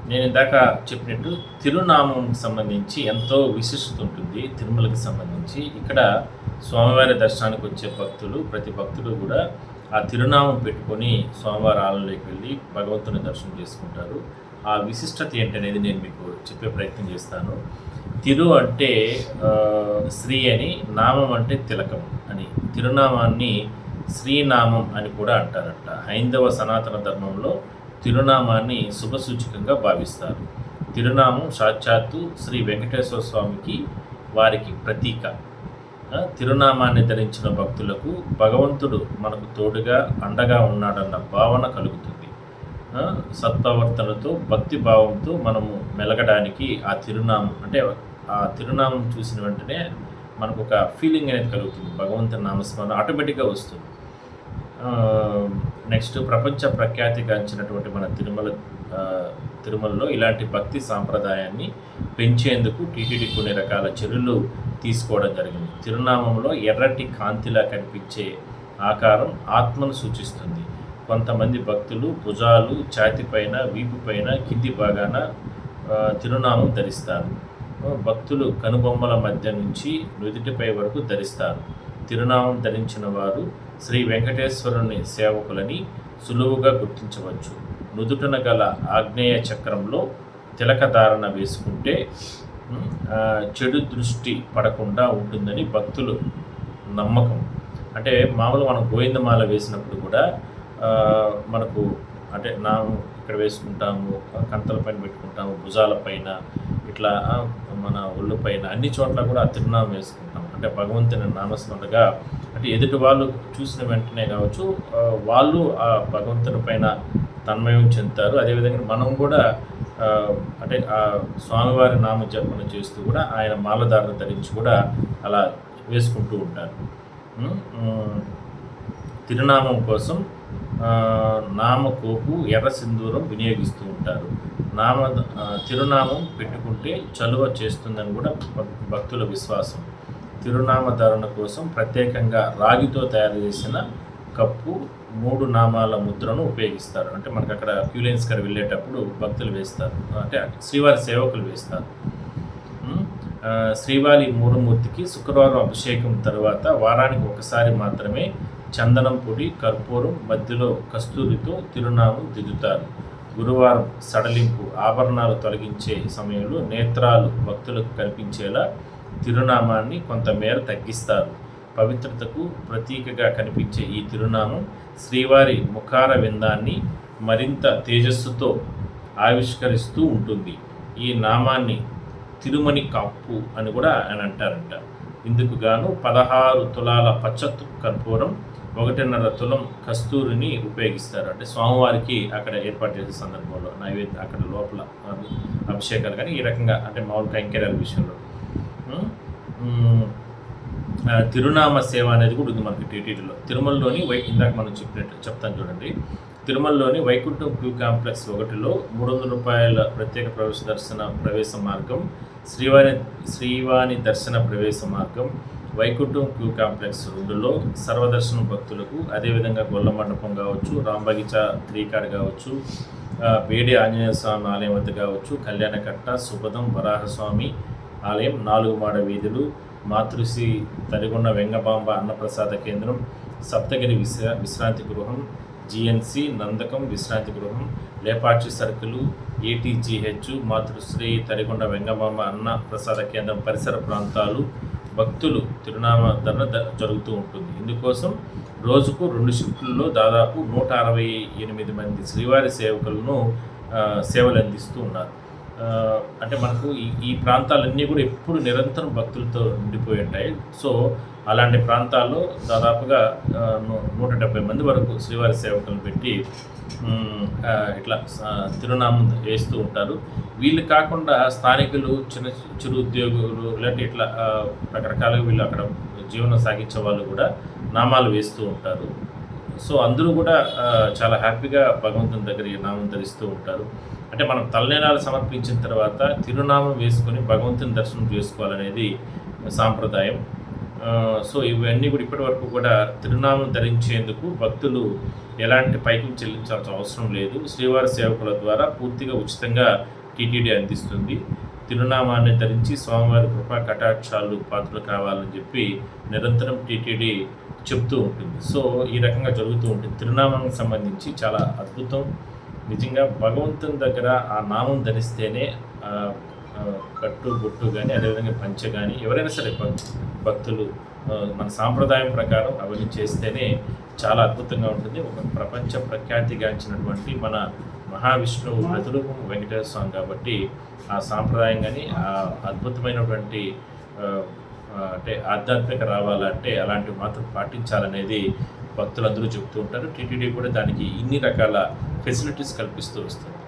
నేను ఇందాక చెప్పినట్టు తిరునామంకి సంబంధించి ఎంతో విశిష్టత ఉంటుంది తిరుమలకి సంబంధించి. ఇక్కడ స్వామివారి దర్శనానికి వచ్చే భక్తులు, ప్రతి భక్తుడు కూడా ఆ తిరునామం పెట్టుకొని స్వామివారి ఆలయంలోకి వెళ్ళి భగవంతుని దర్శనం చేసుకుంటారు. ఆ విశిష్టత ఏంటనేది నేను మీకు చెప్పే ప్రయత్నం చేస్తాను. తిరు అంటే శ్రీ అని, నామం అంటే తిలకం అని. తిరునామాన్ని శ్రీనామం అని కూడా అంటారట. హైందవ సనాతన ధర్మంలో తిరునామాన్ని శుభసూచకంగా భావిస్తారు. తిరునామం సాక్షాత్తు శ్రీ వెంకటేశ్వర స్వామికి వారికి ప్రతీక. తిరునామాన్ని ధరించిన భక్తులకు భగవంతుడు మనకు తోడుగా అండగా ఉన్నాడన్న భావన కలుగుతుంది. సత్ప్రవర్తనతో భక్తి భావంతో మనము మెలగడానికి ఆ తిరునామం అంటే ఆ తిరునామం చూసిన వెంటనే మనకు ఒక ఫీలింగ్ అనేది కలుగుతుంది. భగవంతుని నామస్మరణ ఆటోమేటిక్గా వస్తుంది. నెక్స్ట్ ప్రపంచ ప్రఖ్యాతిగాంచినటువంటి మన తిరుమలలో ఇలాంటి భక్తి సాంప్రదాయాన్ని పెంచేందుకు టీటీడీ కొన్ని రకాల చర్యలు తీసుకోవడం జరిగింది. తిరునామంలో ఎర్రటి కాంతిలా కనిపించే ఆకారం ఆత్మను సూచిస్తుంది. కొంతమంది భక్తులు భుజాలు, ఛాతిపైన, వీపుపైన, కింది భాగాన తిరునామం ధరిస్తారు. భక్తులు కనుబొమ్మల మధ్య నుంచి నుదిటిపై వరకు ధరిస్తారు. తిరునామం ధరించిన వారు శ్రీ వెంకటేశ్వరుని సేవకులని సులువుగా గుర్తించవచ్చు. నుదుటన గల ఆగ్నేయ చక్రంలో తిలక ధారణ వేసుకుంటే చెడు దృష్టి పడకుండా ఉంటుందని భక్తులు నమ్మకం. అంటే మామూలు మనం గోవిందమాల వేసినప్పుడు కూడా మనకు అంటే ఇక్కడ వేసుకుంటాము, కంతల పైన పెట్టుకుంటాము, భుజాలపైన, ఇట్లా మన ఒళ్ళు పైన, అన్ని చోట్ల కూడా ఆ తిరునామం వేసుకుంటాం. అంటే భగవంతుని నామస్మరణగా అంటే ఎదుటి వాళ్ళు చూసిన వెంటనే కావచ్చు, వాళ్ళు ఆ భగవంతుని పైన తన్మయం చెందుతారు. అదేవిధంగా మనం కూడా అంటే ఆ స్వామివారి నామ జపన చేస్తూ కూడా ఆయన మాలధారణ ధరించి కూడా అలా వేసుకుంటూ ఉంటారు. తిరునామం కోసం నామకోపు, ఎర్ర సింధూరం వినియోగిస్తూ ఉంటారు. తిరునామం పెట్టుకుంటే చలువ చేస్తుందని కూడా భక్తుల విశ్వాసం. తిరునామధారణ కోసం ప్రత్యేకంగా రాగితో తయారు చేసిన కప్పు 3 నామాల ముద్రను ఉపయోగిస్తారు. అంటే మనకు అక్కడ క్యూలైన్స్ గారు వెళ్ళేటప్పుడు భక్తులు వేస్తారు, అంటే శ్రీవారి సేవకులు వేస్తారు. శ్రీవారి మూలమూర్తికి శుక్రవారం అభిషేకం తర్వాత వారానికి ఒకసారి మాత్రమే చందనం పొడి, కర్పూరం, మధ్యలో కస్తూరితో తిరునామం దిద్దుతారు. గురువారం సడలింపు, ఆభరణాలు తొలగించే సమయంలో నేత్రాలు భక్తులకు కనిపించేలా తిరునామాన్ని కొంతమేర తగ్గిస్తారు. పవిత్రతకు ప్రతీకగా కనిపించే ఈ తిరునామం శ్రీవారి ముఖార విందాన్ని మరింత తేజస్సుతో ఆవిష్కరిస్తూ ఉంటుంది. ఈ నామాన్ని తిరుమణి కాప్పు అని కూడా ఆయన అంటారంట. ఇందుకు గాను 16 తులాల పచ్చత్తు కర్పూరం, 1.5 తులం కస్తూరిని ఉపయోగిస్తారు. అంటే స్వామివారికి అక్కడ ఏర్పాటు చేసే సందర్భంలో నైవేద్యం అక్కడ లోపల అభిషేకాలు కానీ ఈ రకంగా అంటే మామూలు కైంకర్యాల విషయంలో తిరునామ సేవ అనేది కూడా ఉంది మనకి టీటీడీలో. తిరుమలలోని ఇందాక మనం చెప్తాను చూడండి. తిరుమలలోని వైకుంఠం క్యూ కాంప్లెక్స్ 1లో 300 రూపాయల ప్రత్యేక ప్రవేశ మార్గం, శ్రీవాణి దర్శన ప్రవేశ మార్గం, వైకుంఠం క్యూ కాంప్లెక్స్ 2లో సర్వదర్శనం భక్తులకు, అదేవిధంగా గొల్ల మండపం కావచ్చు, రాంబగిచా 3 కాడ్ కావచ్చు, బేడి ఆంజనేయ స్వామి ఆలయం వద్ద కావచ్చు, కళ్యాణకట్ట, సుపదం వరాహస్వామి ఆలయం, 4 మాడ వీధులు, మాతృశ్రీ తరిగొండ వెంగబాంబ అన్నప్రసాద కేంద్రం, సప్తగిరి విశ్రాంతి గృహం, జిఎన్సి నందకం విశ్రాంతి గృహం, లేపాక్షి సర్కిల్, ఏటీజీహెచ్, మాతృశ్రీ తరిగొండ వెంగబాంబ అన్న ప్రసాద కేంద్రం పరిసర ప్రాంతాలు భక్తులు తిరునామధరణ జరుగుతూ ఉంటుంది. ఇందుకోసం రోజుకు 2 షిఫ్టుల్లో దాదాపు 168 మంది శ్రీవారి సేవకులను సేవలు అందిస్తూ ఉన్నారు. అంటే మనకు ఈ ప్రాంతాలన్నీ కూడా ఎప్పుడు నిరంతరం భక్తులతో నిండిపోయి ఉంటాయి. సో అలాంటి ప్రాంతాల్లో దాదాపుగా 170 మంది వరకు శ్రీవారి సేవకులను పెట్టి ఇట్లా తిరునామం వేస్తూ ఉంటారు. వీళ్ళు కాకుండా స్థానికులు, చిరు ఉద్యోగులు, ఇలాంటి ఇట్లా రకరకాలుగా వీళ్ళు అక్కడ జీవనం సాగించే వాళ్ళు కూడా నామాలు వేస్తూ ఉంటారు. సో అందరూ కూడా చాలా హ్యాపీగా భగవంతుని దగ్గర ఈ నామం ధరిస్తూ ఉంటారు. అంటే మనం తలనీలాలు సమర్పించిన తర్వాత తిరునామం వేసుకొని భగవంతుని దర్శనం చేసుకోవాలనేది సాంప్రదాయం. సో ఇవన్నీ కూడా ఇప్పటి వరకు కూడా తిరునామం ధరించేందుకు భక్తులు ఎలాంటి పైకి చెల్లించాల్సిన అవసరం లేదు. శ్రీవారి సేవకుల ద్వారా పూర్తిగా ఉచితంగా టీటీడీ అందిస్తుంది. తిరునామాన్ని ధరించి స్వామివారి కృపా కటాక్షాలు పాత్రలు కావాలని చెప్పి నిరంతరం టీటీడీ చెప్తూ ఉంటుంది. సో ఈ రకంగా జరుగుతూ ఉంటుంది. తిరునామానికి సంబంధించి చాలా అద్భుతం. నిజంగా భగవంతుని దగ్గర ఆ నామం ధరిస్తేనే కట్టు బొట్టు కానీ, అదేవిధంగా పంచె కానీ, ఎవరైనా సరే భక్తులు మన సాంప్రదాయం ప్రకారం అవన్నీ చేస్తేనే చాలా అద్భుతంగా ఉంటుంది. ఒక ప్రపంచ ప్రఖ్యాతిగాంచినటువంటి మన మహావిష్ణువు ప్రతిరూపం వెంకటేశ్వర స్వామి కాబట్టి ఆ సాంప్రదాయం కానీ, ఆ అద్భుతమైనటువంటి అంటే ఆధ్యాత్మిక రావాలంటే అలాంటివి మాత్రం పాటించాలనేది భక్తులందరూ చెప్తూ ఉంటారు. టీటీడీ కూడా దానికి ఇన్ని రకాల ఫెసిలిటీస్ కల్పిస్తూ వస్తుంది.